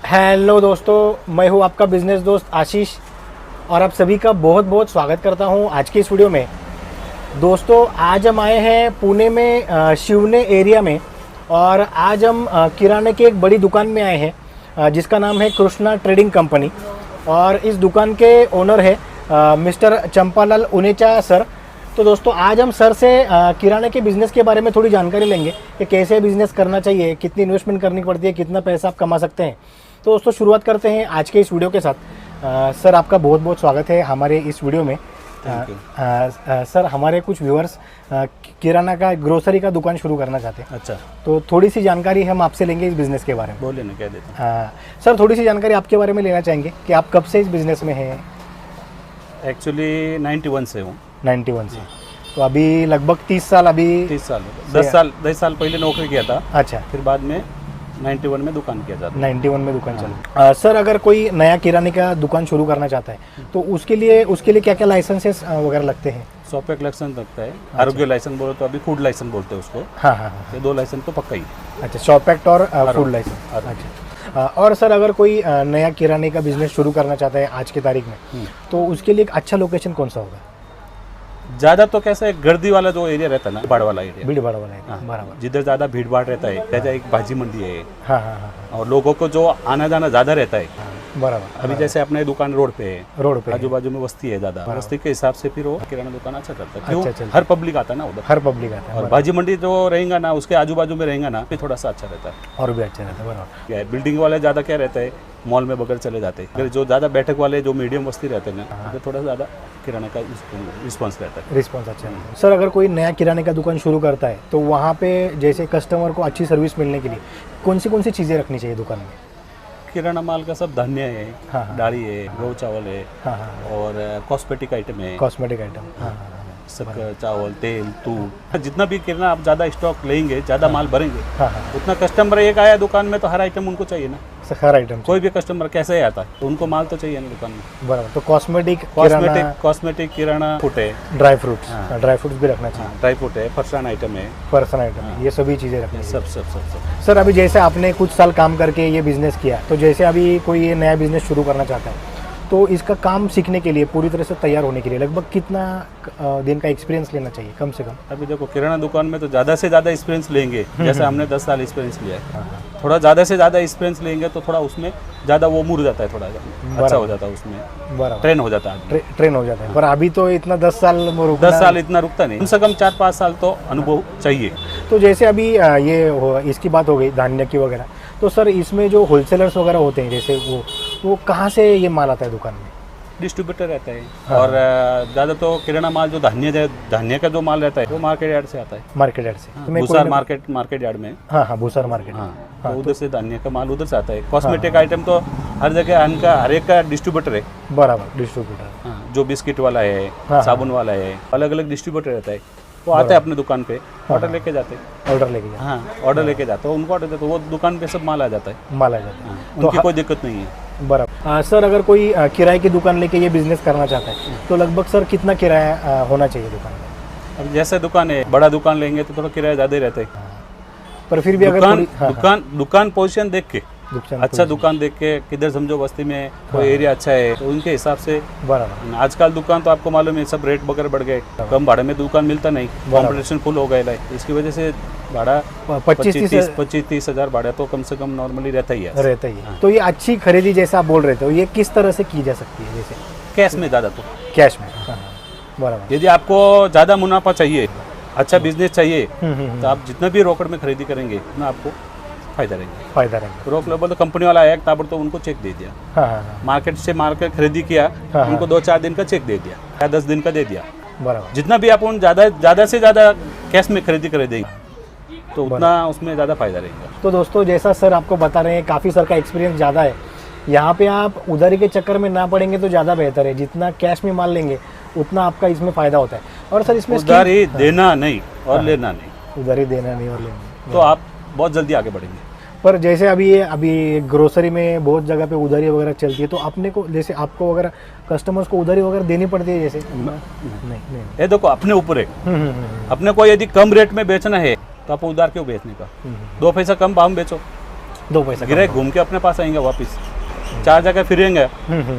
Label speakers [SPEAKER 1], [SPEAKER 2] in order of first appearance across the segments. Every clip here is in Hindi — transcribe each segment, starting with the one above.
[SPEAKER 1] हेलो दोस्तों, मैं हूं आपका बिजनेस दोस्त आशीष और आप सभी का बहुत बहुत स्वागत करता हूं आज की इस वीडियो में। दोस्तों, आज हम आए हैं पुणे में शिवने एरिया में और आज हम किराने की एक बड़ी दुकान में आए हैं जिसका नाम है कृष्णा ट्रेडिंग कंपनी और इस दुकान के ओनर है मिस्टर चंपालाल उनेचा सर। तो दोस्तों, आज हम सर से किराने के बिज़नेस के बारे में थोड़ी जानकारी लेंगे कि कैसे बिज़नेस करना चाहिए, कितनी इन्वेस्टमेंट करनी पड़ती है, कितना पैसा आप कमा सकते हैं। तो दोस्तों, शुरुआत करते हैं आज के इस वीडियो के साथ। सर, आपका बहुत बहुत स्वागत है हमारे इस वीडियो में। सर, हमारे कुछ व्यूअर्स किराना का ग्रोसरी का दुकान शुरू करना चाहते हैं।
[SPEAKER 2] अच्छा,
[SPEAKER 1] तो थोड़ी सी जानकारी हम आपसे लेंगे इस बिज़नेस के बारे में।
[SPEAKER 2] बोलिए ना, क्या देते हैं।
[SPEAKER 1] सर, थोड़ी सी जानकारी आपके बारे में लेना चाहेंगे कि आप कब से इस बिज़नेस में हैं।
[SPEAKER 2] एक्चुअली 91 से हूँ।
[SPEAKER 1] 91 से, तो अभी लगभग 30 साल। अभी
[SPEAKER 2] 30 साल 10 साल पहले नौकरी किया था।
[SPEAKER 1] अच्छा, फिर
[SPEAKER 2] बाद में 91 में दुकान किया जाता है।
[SPEAKER 1] 91 में दुकान चली। सर, अगर कोई नया किराने का दुकान शुरू करना चाहता है तो उसके लिए क्या क्या लाइसेंसेस वगैरह लगते हैं।
[SPEAKER 2] शॉप एक लाइसेंस लगता है। आरोग्य लाइसेंस बोलो तो अभी फूड लाइसेंस बोलते हैं उसको।
[SPEAKER 1] हाँ हाँ,
[SPEAKER 2] ये 2 लाइसेंस तो पक्का ही।
[SPEAKER 1] अच्छा, शॉप एक्ट और फूड लाइसेंस। अच्छा, और सर, अगर कोई नया किराने का बिजनेस शुरू करना चाहता है आज की तारीख में तो उसके लिए एक अच्छा लोकेशन कौन सा होगा।
[SPEAKER 2] ज्यादा तो कैसा है, गर्दी वाला जो एरिया रहता है ना, भीड़ वाला एरिया,
[SPEAKER 1] भीड़ भाड़ वाला है, बराबर।
[SPEAKER 2] जिधर ज्यादा भीड़ भाड़ रहता है, जैसे एक भाजी मंडी है।
[SPEAKER 1] हाँ हाँ हाँ,
[SPEAKER 2] और लोगों को जो आना जाना ज्यादा रहता है।
[SPEAKER 1] बराबर।
[SPEAKER 2] अभी जैसे अपने दुकान रोड पे है,
[SPEAKER 1] रोड पे
[SPEAKER 2] आजू बाजू में बस्ती है ज्यादा, बस्ती के हिसाब से फिर वो किराना दुकान अच्छा चलता है।
[SPEAKER 1] अच्छा,
[SPEAKER 2] क्यों? हर पब्लिक आता है ना उधर,
[SPEAKER 1] हर पब्लिक आता है।
[SPEAKER 2] और भाजी मंडी जो रहेगा ना, उसके आजू बाजू में रहेगा ना, फिर थोड़ा सा अच्छा रहता है
[SPEAKER 1] और भी अच्छा रहता है, बराबर।
[SPEAKER 2] क्या है, बिल्डिंग वाले ज्यादा क्या रहता है, मॉल में बगैर चले जाते हैं। अगर जो ज्यादा बैठक वाले जो मीडियम बस्ती रहते हैं ना, तो थोड़ा ज्यादा किराना का रिस्पॉन्स रहता है।
[SPEAKER 1] रिस्पॉन्स अच्छा है। सर, अगर कोई नया किराने का दुकान शुरू करता है तो वहाँ पे जैसे कस्टमर को अच्छी सर्विस मिलने के लिए कौन सी चीज़ें रखनी चाहिए दुकान में।
[SPEAKER 2] किराना माल का सब धान्य है।
[SPEAKER 1] हाँ,
[SPEAKER 2] दाढ़ी है, गौ चावल है।
[SPEAKER 1] हाँ हाँ,
[SPEAKER 2] और कॉस्मेटिक आइटम है।
[SPEAKER 1] Cosmetic item. हाँ,
[SPEAKER 2] शक्कर, चावल, तेल, दूध, जितना भी किराना आप ज़्यादा स्टॉक लेंगे, ज़्यादा माल भरेंगे,
[SPEAKER 1] हाँ हाँ,
[SPEAKER 2] उतना कस्टमर एक आया दुकान में तो हर आइटम उनको चाहिए ना।
[SPEAKER 1] हर आइटम
[SPEAKER 2] कोई भी कस्टमर कैसे ही आता है तो उनको माल तो चाहिए ना दुकान में।
[SPEAKER 1] बराबर। तो कॉस्मेटिक
[SPEAKER 2] किराना, फूड है,
[SPEAKER 1] ड्राई फ्रूट्स भी रखना चाहिए।
[SPEAKER 2] ड्राई फ्रूट है, फरसान आइटम है,
[SPEAKER 1] पर्सन आइटम है, ये सभी चीज़ें रखनी चाहिए।
[SPEAKER 2] सब।
[SPEAKER 1] सर, अभी जैसे आपने कुछ साल काम करके ये बिज़नेस किया, तो जैसे अभी कोई ये नया बिज़नेस शुरू करना चाहता है तो इसका काम सीखने के लिए, पूरी तरह से तैयार होने के लिए लगभग कितना दिन का एक्सपीरियंस लेना चाहिए कम से कम।
[SPEAKER 2] अभी देखो, किराना दुकान में तो ज़्यादा से ज़्यादा एक्सपीरियंस लेंगे, जैसे हमने 10 साल एक्सपीरियंस लिया है, थोड़ा ज़्यादा से ज़्यादा एक्सपीरियंस लेंगे तो थोड़ा उसमें ज़्यादा वो मुड़ जाता है, थोड़ा अच्छा हो जाता है, उसमें
[SPEAKER 1] बराबर
[SPEAKER 2] ट्रेन हो जाता है।
[SPEAKER 1] ट्रेन हो जाता है। पर अभी तो इतना 10 साल
[SPEAKER 2] 10 साल इतना रुकता नहीं, कम से कम 4-5 साल तो अनुभव चाहिए।
[SPEAKER 1] तो जैसे अभी इसकी बात हो गई धान्य की वगैरह, तो सर इसमें जो होलसेलर्स वगैरह होते हैं जैसे वो कहाँ से ये माल आता है दुकान में।
[SPEAKER 2] डिस्ट्रीब्यूटर रहता है। और ज़्यादा तो किराना माल जो धान्य का जो माल रहता है वो मार्केट यार्ड से आता है।
[SPEAKER 1] मार्केट यार्ड से,
[SPEAKER 2] भूसार मार्केट यार्ड में।
[SPEAKER 1] हाँ, भूसार मार्केट।
[SPEAKER 2] तो उधर से धान्य का माल उधर से आता है। कॉस्मेटिक आइटम तो हर जगह हर एक का डिस्ट्रीब्यूटर है।
[SPEAKER 1] बराबर, डिस्ट्रीब्यूटर।
[SPEAKER 2] जो बिस्किट वाला है, साबुन वाला है, अलग अलग डिस्ट्रीब्यूटर रहता है। वो आते हैं अपने दुकान पे, ऑर्डर लेके जाते हैं। ऑर्डर लेके जाते हैं, उनको ऑर्डर देते, वो दुकान पे सब माल आ जाता है। उनकी कोई दिक्कत नहीं है।
[SPEAKER 1] बराबर। सर, अगर कोई किराए की दुकान लेके ये बिजनेस करना चाहता है तो लगभग सर कितना किराया होना चाहिए दुकान में।
[SPEAKER 2] अब जैसे दुकान है, बड़ा दुकान लेंगे तो थोड़ा किराया ज़्यादा ही रहता है।
[SPEAKER 1] पर फिर भी अगर
[SPEAKER 2] दुकान पोजीशन देख के, अच्छा दुकान देख के, किधर समझो बस्ती में कोई एरिया अच्छा है तो उनके हिसाब से।
[SPEAKER 1] बराबर।
[SPEAKER 2] आजकल दुकान तो आपको मालूम है, सब रेट वगैरह बढ़ गए, कम भाड़े में दुकान मिलता नहीं, कॉम्पिटिशन फुल हो गया है। इसकी वजह से भाड़ा 25-30 हज़ार भाड़ा तो कम से कम नॉर्मली रहता ही है।
[SPEAKER 1] तो ये अच्छी खरीदी जैसा आप बोल रहे थे, ये किस तरह से की जा सकती है। जैसे
[SPEAKER 2] कैश में, ज़्यादा तो
[SPEAKER 1] कैश में। बराबर।
[SPEAKER 2] यदि आपको ज़्यादा मुनाफा चाहिए, अच्छा बिजनेस चाहिए, तो आप जितना भी रोकड़ में खरीदी करेंगे उतना आपको फायदा रहेगा। रोक लो बोलो, कंपनी वाला आया ताबड़ तो उनको चेक दे दिया। मार्केट खरीदी किया, उनको 2-4 दिन का चेक दे दिया या 10 दिन का दे दिया।
[SPEAKER 1] बराबर।
[SPEAKER 2] जितना भी आप उन ज़्यादा से ज़्यादा कैश में खरीदी कर देंगे तो उतना उसमें ज़्यादा फायदा रहेगा।
[SPEAKER 1] तो दोस्तों, जैसा सर आपको बता रहे हैं, काफ़ी सर का एक्सपीरियंस ज़्यादा है। यहाँ पे आप उधारी के चक्कर में ना पड़ेंगे तो ज़्यादा बेहतर है। जितना कैश में माल लेंगे उतना आपका इसमें फ़ायदा होता है। और सर इसमें
[SPEAKER 2] उधारी देना नहीं और लेना नहीं,
[SPEAKER 1] उधारी देना नहीं और लेना,
[SPEAKER 2] तो आप बहुत जल्दी आगे बढ़ेंगे।
[SPEAKER 1] पर जैसे अभी ग्रोसरी में बहुत जगह पे उधारी वगैरह चलती है, तो अपने को जैसे आपको वगैरह कस्टमर्स को उधारी वगैरह देनी पड़ती है जैसे। नहीं।
[SPEAKER 2] ये देखो, अपने ऊपर है। अपने को यदि कम रेट में बेचना है तो आप उधार क्यों बेचने का, 2 पैसा कम भाव में बेचो।
[SPEAKER 1] 2 पैसा
[SPEAKER 2] गिराहक घूम के अपने पास आएंगे वापस, 4 जगह फिरेंगे,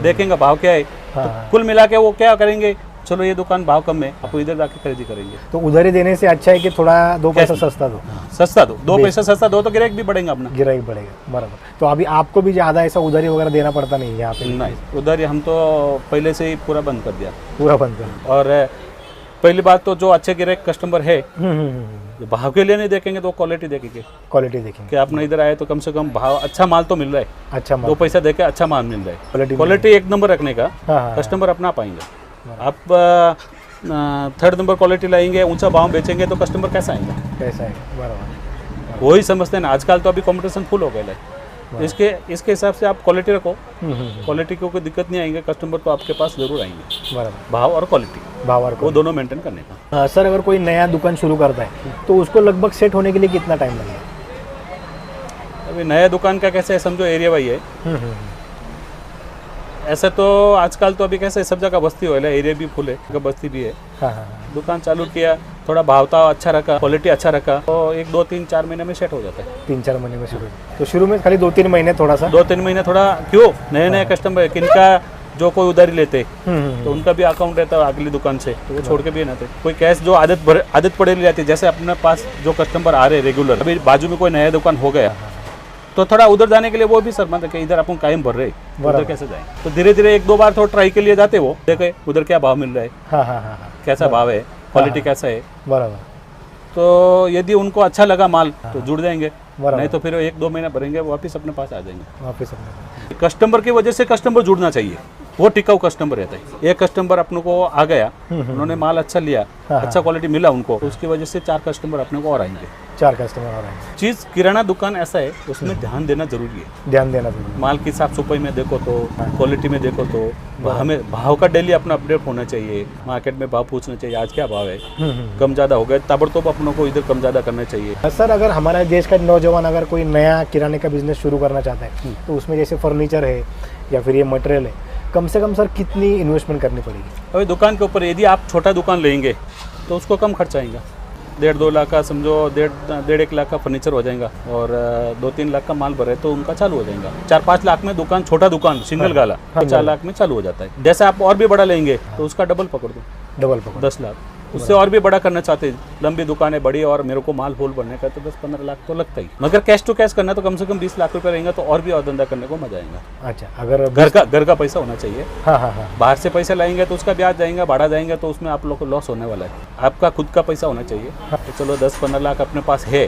[SPEAKER 2] देखेंगे भाव क्या है, तो कुल मिला के वो क्या करेंगे, चलो ये दुकान भाव कम है, आपको इधर जाके खरीदी करेंगे।
[SPEAKER 1] तो उधर ही देने से अच्छा है कि थोड़ा 2 पैसा सस्ता दो,
[SPEAKER 2] सस्ता दो, 2 पैसा सस्ता दो तो गिराहक भी बढ़ेगा अपना,
[SPEAKER 1] गिराहक बढ़ेगा बराबर। तो अभी आपको भी ज़्यादा ऐसा उधारी वगैरह देना पड़ता नहीं है यहाँ पे?
[SPEAKER 2] नहीं, उधर हम तो पहले से ही पूरा बंद कर दिया,
[SPEAKER 1] पूरा बंद कर।
[SPEAKER 2] और पहली बात तो जो अच्छे गिराहक कस्टमर है जो भाव के लिए नहीं देखेंगे तो क्वालिटी देखेंगे,
[SPEAKER 1] क्वालिटी देखेंगे
[SPEAKER 2] कि आपने इधर आए तो कम से कम भाव अच्छा माल तो मिल रहा है,
[SPEAKER 1] अच्छा
[SPEAKER 2] 2 पैसा देके अच्छा माल मिल रहा है, क्वालिटी 1 नंबर रखने का कस्टमर अपना पाएंगे। आप 3rd नंबर क्वालिटी लाएंगे, ऊंचा भाव बेचेंगे तो कस्टमर कैसा आएंगे?
[SPEAKER 1] कैसा है बराबर,
[SPEAKER 2] वही समझते हैं ना, आजकल तो अभी कंपटीशन फुल हो गया है, इसके हिसाब से आप क्वालिटी रखो, क्वालिटी को कोई दिक्कत नहीं आएंगे, कस्टमर तो आपके पास जरूर आएंगे,
[SPEAKER 1] बराबर।
[SPEAKER 2] भाव और क्वालिटी,
[SPEAKER 1] भाव और
[SPEAKER 2] वो दोनों मेंटेन करने का।
[SPEAKER 1] सर अगर कोई नया दुकान शुरू करता है तो उसको लगभग सेट होने के लिए कितना टाइम लगेगा?
[SPEAKER 2] अभी नया दुकान का कैसे है, समझो एरिया वाई है, ऐसा तो आजकल तो अभी कैसे सब जगह बस्ती हो है, एरिया भी फुल है, बस्ती भी है। दुकान चालू किया, थोड़ा भाव था अच्छा रखा, क्वालिटी अच्छा रखा, तो 1 2 3 4 महीने में सेट हो जाता है।
[SPEAKER 1] 3-4 महीने में शुरू, तो शुरू में खाली 2-3 महीने थोड़ा सा,
[SPEAKER 2] 2-3 महीने थोड़ा क्यों, नए कस्टमर है, किनका जो कोई उधारी लेते तो उनका भी अकाउंट रहता है अगली दुकान से, तो वो छोड़ के भी ना थे। कोई कैश जो आदत पड़े जाती है, जैसे अपने पास जो कस्टमर आ रहे रेगुलर, अभी बाजू में कोई नया दुकान हो गया तो थोड़ा उधर जाने के लिए वो भी शर्मा था कि इधर अपन कायम भर रहे, उधर कैसे जाए, तो धीरे धीरे 1-2 बार थोड़ा ट्राई के लिए जाते, वो देखे उधर क्या भाव मिल रहा है, कैसा भाव है, क्वालिटी कैसा है,
[SPEAKER 1] बराबर।
[SPEAKER 2] तो यदि उनको अच्छा लगा माल तो जुड़ जाएंगे, नहीं तो फिर 1-2 महीने भरेंगे वापस अपने पास आ जाएंगे
[SPEAKER 1] वापस।
[SPEAKER 2] कस्टमर की वजह से कस्टमर जुड़ना चाहिए, वो टिकाऊ कस्टमर रहता है। एक कस्टमर अपने को आ गया, उन्होंने माल अच्छा लिया, अच्छा क्वालिटी मिला उनको, तो उसकी वजह से 4 कस्टमर अपने को और आएंगे,
[SPEAKER 1] 4 कस्टमर और आएंगे।
[SPEAKER 2] चीज किराना दुकान ऐसा है, उसमें ध्यान देना जरूरी है,
[SPEAKER 1] ध्यान देना जरूरी।
[SPEAKER 2] माल की साफ सफाई में देखो तो, क्वालिटी में देखो तो, हमें भाव का डेली अपना अपडेट होना चाहिए, मार्केट में भाव पूछना चाहिए, आज क्या भाव है, कम ज्यादा हो गए ताबड़तोब अपनों को इधर कम ज्यादा करना चाहिए।
[SPEAKER 1] सर अगर हमारे देश का नौजवान अगर कोई नया किराने का बिजनेस शुरू करना चाहता है तो उसमें जैसे फर्नीचर है या फिर ये मटेरियल है, कम से कम सर कितनी इन्वेस्टमेंट करनी पड़ेगी?
[SPEAKER 2] अभी दुकान के ऊपर, यदि आप छोटा दुकान लेंगे तो उसको कम खर्च आएगा, 1.5-2 लाख का, समझो 1.5-1 लाख का फर्नीचर हो जाएगा, और 2-3 लाख का माल भरे तो उनका चालू हो जाएगा। 4-5 लाख में दुकान, छोटा दुकान सिंगल गाला तो 4 लाख में चालू हो जाता है। जैसे आप और भी बड़ा लेंगे तो उसका डबल पकड़ दो, 10 लाख। उससे और भी बड़ा करना चाहते हैं, लंबी दुकान है बड़ी और मेरे को माल होल भरने का, तो 10-15 लाख तो लगता ही। मगर कैश टू कैश करना तो कम से कम 20 लाख रुपए रहेगा, तो और भी और धंधा करने को मजा आएगा।
[SPEAKER 1] अच्छा, अगर
[SPEAKER 2] घर का पैसा होना चाहिए। बाहर से पैसा लाएंगे तो उसका ब्याज जाएगा, भाड़ा जाएंगे, तो उसमें आप लोग को लॉस होने वाला है। आपका खुद का पैसा होना चाहिए। तो चलो 10-15 लाख अपने पास है,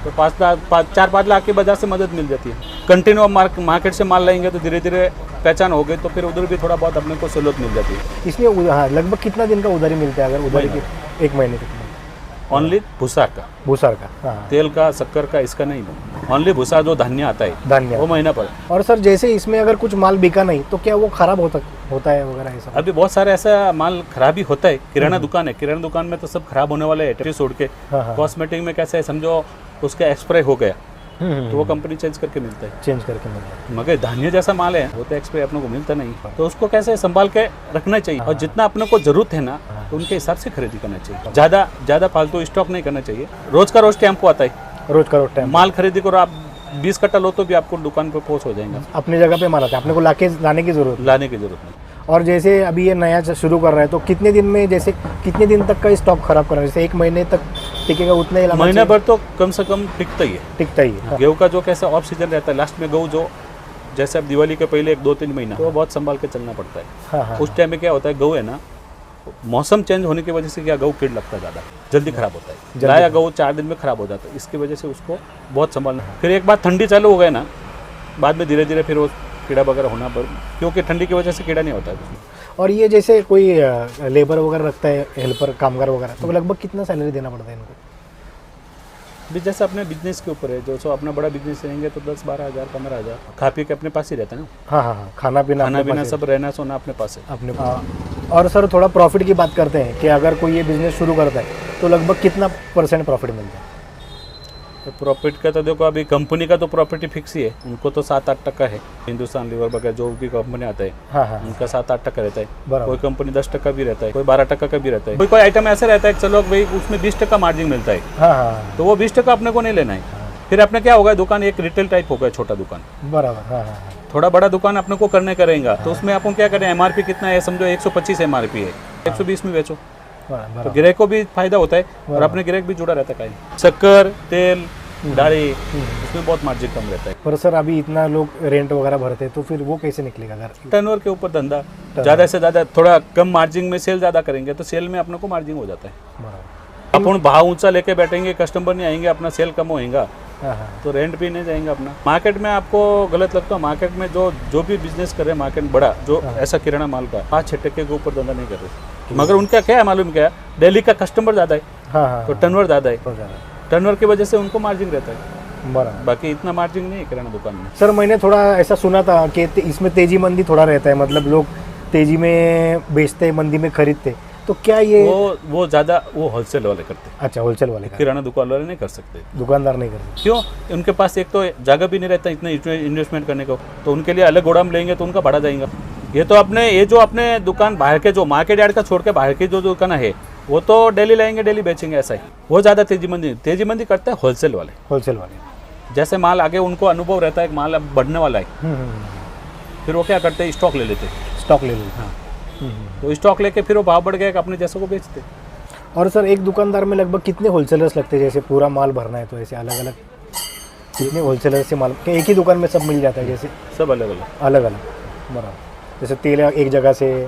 [SPEAKER 2] तो 4-5 लाख की बाजार से मदद मिल जाती है। कंटिन्यू मार्केट से माल लाएंगे तो धीरे धीरे पहचान हो गई, तो फिर उधर भी थोड़ा बहुत अपने को सहूलत मिल जाती है।
[SPEAKER 1] इसमें लगभग कितना दिन का उधारी मिलता है? अगर उधारी की 1 महीने तक
[SPEAKER 2] ओनली भूसार का, तेल का, शक्कर का इसका नहीं, ओनली भूसा जो धान्य आता है, धान्य वो महीना पर।
[SPEAKER 1] और सर जैसे इसमें अगर कुछ माल बिका नहीं तो क्या वो खराब होता है वगैरह ऐसा?
[SPEAKER 2] अभी बहुत सारे ऐसा माल खराब ही होता है। किराना दुकान है, किराना दुकान में तो सब खराब होने वाले है छोड़ के। कॉस्मेटिक में कैसे है, समझो उसका एक्सपायर हो गया तो वो कंपनी चेंज करके मिलता है, मगर धान्य जैसा माल है वो तो एक्सपायर अपने को मिलता नहीं, तो उसको कैसे संभाल के रखना चाहिए। और जितना अपने को जरूरत है ना, तो उनके हिसाब से खरीदी करना चाहिए। ज्यादा फालतू स्टॉक नहीं करना चाहिए। रोज का रोज टेम्पो आता है,
[SPEAKER 1] रोज का रोज टेम्पो
[SPEAKER 2] माल खरीदी करो, आप 20 कट्टा लो तो भी आपको दुकान पे पहुंच हो जाएगा।
[SPEAKER 1] अपनी जगह पे माल आता है, अपने को लाने की जरूरत नहीं। और जैसे अभी ये नया शुरू कर रहा है तो कितने दिन में, जैसे कितने दिन तक का स्टॉक खराब करना है? जैसे 1 महीने तक टिकेगा उतना ही?
[SPEAKER 2] महीने भर तो कम से कम टिकता ही है। गेहूं का जो कैसे ऑफ सीजन रहता है, लास्ट में गेहूं जो, जैसे अब दिवाली के पहले 1-2-3 महीना तो बहुत संभाल के चलना पड़ता है। उस टाइम में क्या होता है, गेहूं है ना, मौसम चेंज होने की वजह से क्या गेहूं कीड़ लगता है, ज़्यादा जल्दी खराब होता है। लाया गेहूं 4 दिन में खराब हो जाता है, इसकी वजह से उसको बहुत संभालना। फिर एक बार ठंडी चालू हो गए ना, बाद में धीरे धीरे फिर वो कीड़ा वगैरह होना, क्योंकि ठंडी की वजह से कीड़ा नहीं होता है।
[SPEAKER 1] और ये जैसे कोई लेबर वगैरह रखता है, हेल्पर, कामगार वगैरह, तो लगभग कितना सैलरी देना पड़ता है इनको?
[SPEAKER 2] जैसे अपने बिजनेस के ऊपर है, जो सो अपना बड़ा बिजनेस रहेंगे तो 10-12 हज़ार 15 हज़ार खा पी के अपने पास ही रहता है ना।
[SPEAKER 1] हाँ, खाना पीना
[SPEAKER 2] सब, रहना सोना अपने पास है
[SPEAKER 1] अपने। और सर थोड़ा प्रॉफिट की बात करते हैं कि अगर कोई ये बिजनेस शुरू करता है तो लगभग कितना % प्रॉफिट मिलता है?
[SPEAKER 2] तो प्रॉफिट का तो देखो, अभी कंपनी का तो प्रॉफिट ही फिक्स ही है, उनको तो 7-8% है। हिंदुस्तान लीवर वगैरह जो भी कंपनी आता है, उनका 7-8% रहता है। कोई कंपनी 10% भी रहता है, कोई 12% का भी रहता है। कोई आइटम ऐसे रहता है, चलो भाई उसमें 20% मार्जिन मिलता है, तो वो 20% अपने को नहीं लेना है, फिर अपने क्या होगा, दुकान एक रिटेल टाइप होगा, छोटा दुकान।
[SPEAKER 1] बराबर, हाँ हाँ।
[SPEAKER 2] थोड़ा बड़ा दुकान अपने को करने करेंगे तो उसमें अपन क्या करें, एमआरपी कितना है, समझो 125 एमआरपी है, 120 में बेचो, तो ग्राहक को भी फायदा होता है और अपने ग्राहक भी जुड़ा रहता है। शक्कर, तेल, दाढ़ी, उसमें बहुत मार्जिन कम रहता है।
[SPEAKER 1] पर सर अभी इतना लोग रेंट वगैरह भरते हैं तो फिर वो कैसे निकलेगा घर?
[SPEAKER 2] टर्नओवर के ऊपर धंधा, ज़्यादा से ज़्यादा थोड़ा कम मार्जिन में सेल ज़्यादा करेंगे तो सेल में अपने को मार्जिन हो जाता है।
[SPEAKER 1] बराबर।
[SPEAKER 2] अपन भाव ऊंचा लेके बैठेंगे, कस्टमर नहीं आएंगे, अपना सेल कम होएगा,
[SPEAKER 1] हाँ हाँ।
[SPEAKER 2] तो रेंट भी नहीं जाएंगे अपना। मार्केट में आपको गलत लगता है, मार्केट में जो भी बिजनेस कर रहे हैं मार्केट बड़ा, जो ऐसा किराना माल का 5-6 टके के ऊपर धंधा नहीं कर रहे, मगर उनका क्या है मालूम, क्या दिल्ली का कस्टमर ज़्यादा है,
[SPEAKER 1] हाँ हाँ,
[SPEAKER 2] तो टर्नओवर ज़्यादा है,
[SPEAKER 1] बहुत ज़्यादा।
[SPEAKER 2] टर्नओवर की वजह से उनको मार्जिन रहता है,
[SPEAKER 1] बराबर।
[SPEAKER 2] बाकी इतना मार्जिन नहीं है किराना दुकान में।
[SPEAKER 1] सर मैंने थोड़ा ऐसा सुना था कि इसमें तेजी मंदी थोड़ा रहता है, मतलब लोग तेजी में बेचते, मंदी में खरीदते, तो क्या ये
[SPEAKER 2] वो ज़्यादा वो होलसेल वाले करते हैं।
[SPEAKER 1] अच्छा, होलसेल वाले
[SPEAKER 2] किराना दुकान वाले नहीं कर सकते,
[SPEAKER 1] दुकानदार नहीं करते।
[SPEAKER 2] क्यों? उनके पास एक तो जगह भी नहीं रहता इतना इन्वेस्टमेंट करने को, तो उनके लिए अलग गोदाम लेंगे तो उनका बढ़ा जाएगा। ये तो ये जो अपने दुकान बाहर के, जो मार्केट यार्ड का छोड़ के बाहर की जो दुकान है, वो तो डेली लाएंगे डेली बेचेंगे, ऐसा ही। वो ज़्यादा तेजी मंदी करते हैं होलसेल वाले।
[SPEAKER 1] होलसेल वाले
[SPEAKER 2] जैसे माल आगे उनको अनुभव रहता है कि माल अब बढ़ने वाला है, फिर वो क्या करते हैं, स्टॉक ले लेते हैं।
[SPEAKER 1] स्टॉक ले लेते।
[SPEAKER 2] हाँ, तो स्टॉक लेके फिर वो भाव बढ़ गया कि अपने जैसे को बेचते।
[SPEAKER 1] और सर एक दुकानदार में लगभग कितने होलसेलर्स लगते हैं? जैसे पूरा माल भरना है तो ऐसे अलग अलग कितने होलसेलर्स से माल, कि एक ही दुकान में सब मिल जाता है? जैसे
[SPEAKER 2] सब अलग अलग
[SPEAKER 1] अलग अलग, बराबर। जैसे तेल एक जगह से,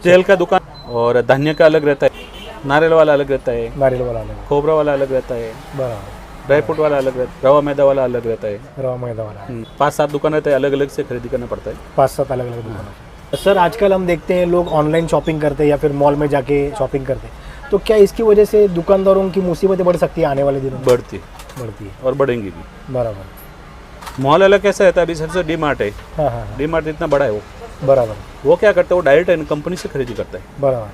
[SPEAKER 2] तेल का दुकान और धान्य का अलग रहता है, नारियल वाला अलग रहता है,
[SPEAKER 1] नारियल वाला अलग,
[SPEAKER 2] खोबरा वाला अलग रहता है,
[SPEAKER 1] बराबर,
[SPEAKER 2] ड्राई फ्रूट वाला अलग रहता है, रवा मैदा वाला अलग रहता है,
[SPEAKER 1] रवा मैदा वाला।
[SPEAKER 2] 5-7 दुकान रहता है, अलग अलग से खरीदी करना पड़ता है।
[SPEAKER 1] 5-7 अलग अलग दुकान। सर आजकल हम देखते हैं लोग ऑनलाइन शॉपिंग करते हैं या फिर मॉल में जाके शॉपिंग करते हैं, तो क्या इसकी वजह से दुकानदारों की मुसीबतें बढ़ सकती है आने वाले दिनों में?
[SPEAKER 2] बढ़ती
[SPEAKER 1] है
[SPEAKER 2] और बढ़ेंगी भी।
[SPEAKER 1] बराबर।
[SPEAKER 2] मॉल अलग कैसा रहता है, अभी सबसे डी मार्ट है,
[SPEAKER 1] हाँ हाँ,
[SPEAKER 2] डी मार्ट इतना बड़ा है,
[SPEAKER 1] बराबर
[SPEAKER 2] वो क्या करता है, वो डायरेक्ट कंपनी से खरीदी करता है,
[SPEAKER 1] बराबर,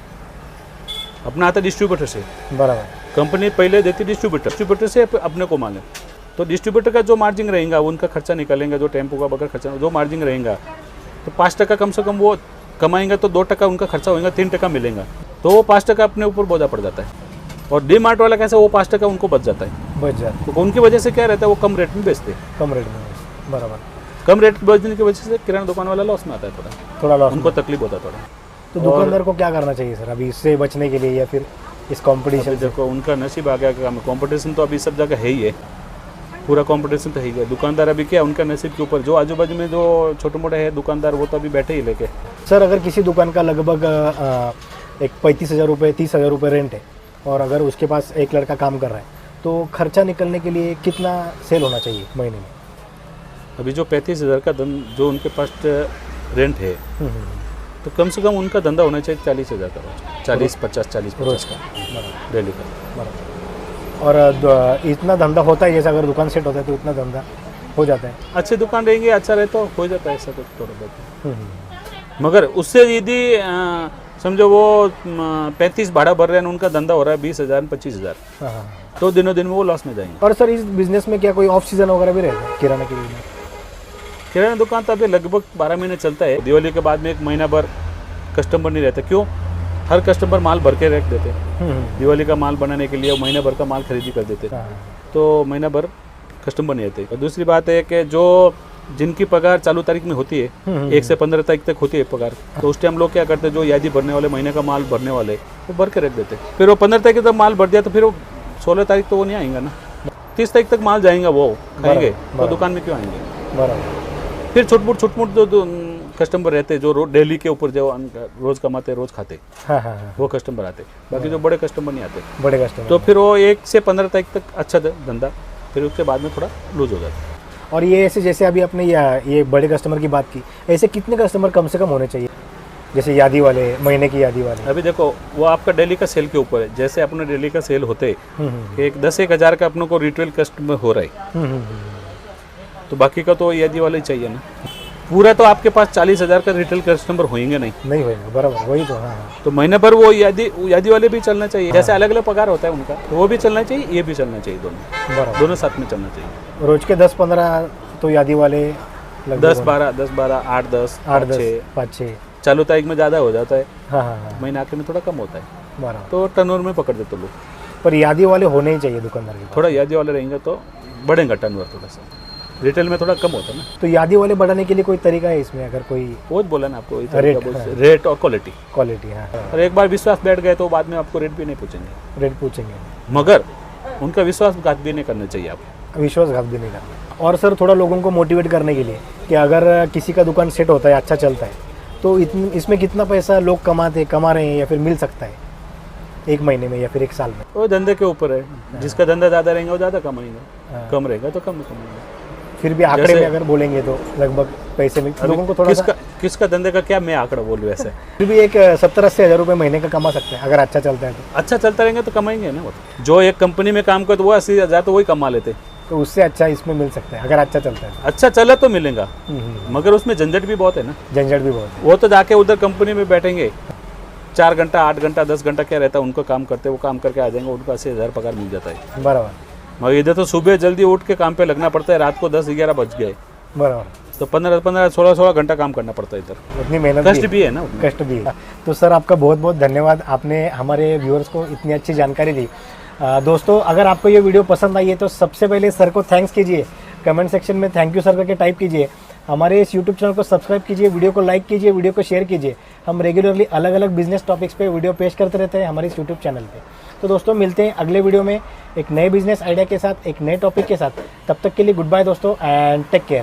[SPEAKER 2] अपना आता डिस्ट्रीब्यूटर से।
[SPEAKER 1] बराबर।
[SPEAKER 2] कंपनी पहले देती डिस्ट्रीब्यूटर से अपने को माल है, तो डिस्ट्रीब्यूटर का जो मार्जिन रहेगा उनका खर्चा निकालेंगे, जो टेम्पो का बगैर खर्चा जो मार्जिन रहेगा, तो 5% कम से कम वो कमाएंगे, तो 2% उनका खर्चा होगा, 3% मिलेगा, तो वो 5% अपने ऊपर बोझा पड़ जाता है। और डी मार्ट वाला कैसे, वो 5% उनको बच जाता है, तो उनकी वजह से क्या रहता है, वो कम रेट में बेचते हैं,
[SPEAKER 1] कम रेट में, बराबर।
[SPEAKER 2] कम रेट बेचने की वजह से किराना दुकान वाला लॉस में आता है,
[SPEAKER 1] थोड़ा लॉस,
[SPEAKER 2] उनको तकलीफ होता है थोड़ा।
[SPEAKER 1] तो दुकानदार को क्या करना चाहिए सर अभी इससे बचने के लिए, या फिर इस कंपटीशन से?
[SPEAKER 2] देखो उनका नसीब आ गया कि कंपटीशन तो अभी सब जगह है ही है, पूरा कंपटीशन तो है ही है। दुकानदार अभी क्या, उनका नसीब के ऊपर, जो आजू बाजू में जो छोटे मोटे है दुकानदार, वो तो अभी बैठे ही लेके।
[SPEAKER 1] सर अगर किसी दुकान का लगभग एक 35,000 रुपये 30,000 रुपये रेंट है, और अगर उसके पास एक लड़का काम कर रहा है, तो खर्चा निकलने के लिए कितना सेल होना चाहिए महीने में?
[SPEAKER 2] अभी जो 35,000 का जो उनके पास रेंट है, तो कम से कम उनका धंधा होना चाहिए 40,000 का रोज, 40-50
[SPEAKER 1] रोज का,
[SPEAKER 2] डेली का।
[SPEAKER 1] बराबर। और इतना धंधा होता है, जैसे अगर दुकान सेट होता है तो इतना धंधा हो जाता है?
[SPEAKER 2] अच्छी दुकान रहेंगे, अच्छा रहे तो हो जाता है ऐसा, तो थोड़ा बहुत। मगर उससे यदि समझो वो 35 भाड़ा भर रहे हैं, उनका धंधा हो रहा है 20,000 25,000,
[SPEAKER 1] हाँ,
[SPEAKER 2] तो दिनों दिन में वो लॉस में जाएंगे।
[SPEAKER 1] और सर इस बिजनेस में क्या कोई ऑफ सीजन वगैरह भी रहता है किराना के लिए?
[SPEAKER 2] किराना दुकान तो अभी लगभग 12 महीने चलता है, दिवाली के बाद में 1 महीना भर कस्टमर नहीं रहता। क्यों? हर कस्टमर माल भर के रख देते हैं, दिवाली का माल बनाने के लिए महीना भर का माल खरीदी कर देते, तो महीना भर कस्टमर नहीं आते। और दूसरी बात है कि जो जिनकी पगार चालू तारीख में होती है, 1 से 15 तारीख तक होती है पगार, तो उस टाइम लोग क्या करते हैं, जो यादी भरने वाले, महीने का माल भरने वाले, वो भर के रख देते। फिर वो 15 तारीख तक माल भर दिया, तो फिर वो 16 तारीख तो वो नहीं आएंगे ना, 30 तारीख तक माल जाएंगे, वो खाएंगे, तो दुकान में क्यों आएंगे?
[SPEAKER 1] बराबर।
[SPEAKER 2] फिर छोट-मोट जो कस्टमर रहते हैं, जो डेली के ऊपर जो रोज कमाते, रोज खाते,
[SPEAKER 1] हाँ,
[SPEAKER 2] वो कस्टमर आते, बाकी जो बड़े कस्टमर नहीं आते।
[SPEAKER 1] बड़े कस्टमर,
[SPEAKER 2] तो फिर वो 1 से 15 तारीख तक अच्छा धंधा, फिर उसके बाद में थोड़ा लूज हो जाता है।
[SPEAKER 1] और ये ऐसे, जैसे अभी आपने ये बड़े कस्टमर की बात की, ऐसे कितने कस्टमर कम से कम होने चाहिए, जैसे यादी वाले, महीने की यादी वाले?
[SPEAKER 2] अभी देखो वो आपका डेली का सेल के ऊपर है, जैसे अपने डेली का सेल होते एक 10-1 का अपनों को रिटेल कस्टमर हो रहा है, तो बाकी का तो यादी वाला ही चाहिए ना। पूरा तो आपके पास 40,000 का रिटेल कस्टमर होंगे नहीं
[SPEAKER 1] होंगे, बराबर, वही तो। हाँ,
[SPEAKER 2] तो महीने भर वो यादी वाले भी चलना चाहिए, जैसे अलग अलग पगार होता है उनका, तो वो भी चलना चाहिए, ये भी चलना चाहिए, दोनों साथ में चलना चाहिए।
[SPEAKER 1] रोज के 10-15 तो यादी वाले,
[SPEAKER 2] 10-12, 8-10, 5-6 चालू तारीख में ज़्यादा हो जाता है,
[SPEAKER 1] हाँ,
[SPEAKER 2] महीने आखिर में थोड़ा कम होता है,
[SPEAKER 1] बराबर।
[SPEAKER 2] तो टर्नओवर में पकड़ देते लोग।
[SPEAKER 1] पर यादी वाले होने ही चाहिए दुकानदार के पास।
[SPEAKER 2] थोड़ा यादी वाले रहेंगे तो बढ़ेगा टर्नओवर थोड़ा सा, रिटेल में थोड़ा कम होता है ना।
[SPEAKER 1] तो यादी वाले बढ़ाने के लिए कोई तरीका है इसमें, अगर कोई
[SPEAKER 2] वो बोला ना आपको,
[SPEAKER 1] रेट,
[SPEAKER 2] रेट और क्वालिटी।
[SPEAKER 1] क्वालिटी, हाँ,
[SPEAKER 2] और एक बार विश्वास बैठ गए तो बाद में आपको रेट भी नहीं पूछेंगे,
[SPEAKER 1] रेट पूछेंगे,
[SPEAKER 2] मगर उनका विश्वासघात भी नहीं करना चाहिए आपको,
[SPEAKER 1] विश्वासघात भी नहीं करना। और सर थोड़ा लोगों को मोटिवेट करने के लिए कि अगर किसी का दुकान सेट होता है, अच्छा चलता है, तो इसमें कितना पैसा लोग कमा रहे हैं या फिर मिल सकता है एक महीने में या फिर एक साल में?
[SPEAKER 2] वो धंधे के ऊपर है, जिसका धंधा ज़्यादा रहेगा वो ज़्यादा कमाएंगे, कम रहेगा तो कम कमाएंगे।
[SPEAKER 1] फिर भी आंकड़े में अगर बोलेंगे तो लगभग पैसे में लोगों को थोड़ा
[SPEAKER 2] किसका धंधे का क्या मैं आंकड़ा बोलूँ वैसे,
[SPEAKER 1] फिर भी एक 70-80 हज़ार रुपये महीने का कमा सकते हैं अगर अच्छा चलता है तो।
[SPEAKER 2] अच्छा चलता रहेंगे तो कमाएंगे ना। वो जो एक कंपनी में काम करते वो 80,000 तो वही कमा लेते,
[SPEAKER 1] तो उससे अच्छा इसमें मिल सकता है अगर अच्छा चलता है।
[SPEAKER 2] अच्छा चला तो मिलेगा, मगर उसमें झंझट भी बहुत है ना।
[SPEAKER 1] झंझट भी बहुत है।
[SPEAKER 2] वो तो जाके उधर कंपनी में बैठेंगे 4 घंटा 8 घंटा 10 घंटा क्या रहता है, उनको काम करते वो काम करके आ जाएंगे, उनको 80,000 पगार मिल जाता है।
[SPEAKER 1] बराबर।
[SPEAKER 2] मगर इधर तो सुबह जल्दी उठ के काम पे लगना पड़ता है, रात को 10-11 बज गए,
[SPEAKER 1] बराबर,
[SPEAKER 2] तो 15 16 घंटा काम करना पड़ता है इधर।
[SPEAKER 1] उतनी मेहनत,
[SPEAKER 2] कष्ट भी है ना,
[SPEAKER 1] कष्ट भी है। तो सर आपका बहुत बहुत धन्यवाद, आपने हमारे व्यूअर्स को इतनी अच्छी जानकारी दी। दोस्तों अगर आपको ये वीडियो पसंद आई है तो सबसे पहले सर को थैंक्स कीजिए, कमेंट सेक्शन में थैंक यू सर करके टाइप कीजिए। हमारे इस यूट्यूब चैनल को सब्सक्राइब कीजिए, वीडियो को लाइक कीजिए, वीडियो को शेयर कीजिए। हम रेगुलरली अलग अलग बिजनेस टॉपिक्स पे वीडियो पेश करते रहते हैं हमारे इस यूट्यूब चैनल पे। तो दोस्तों मिलते हैं अगले वीडियो में एक नए बिजनेस आइडिया के साथ, एक नए टॉपिक के साथ। तब तक के लिए गुड बाय दोस्तों एंड टेक केयर।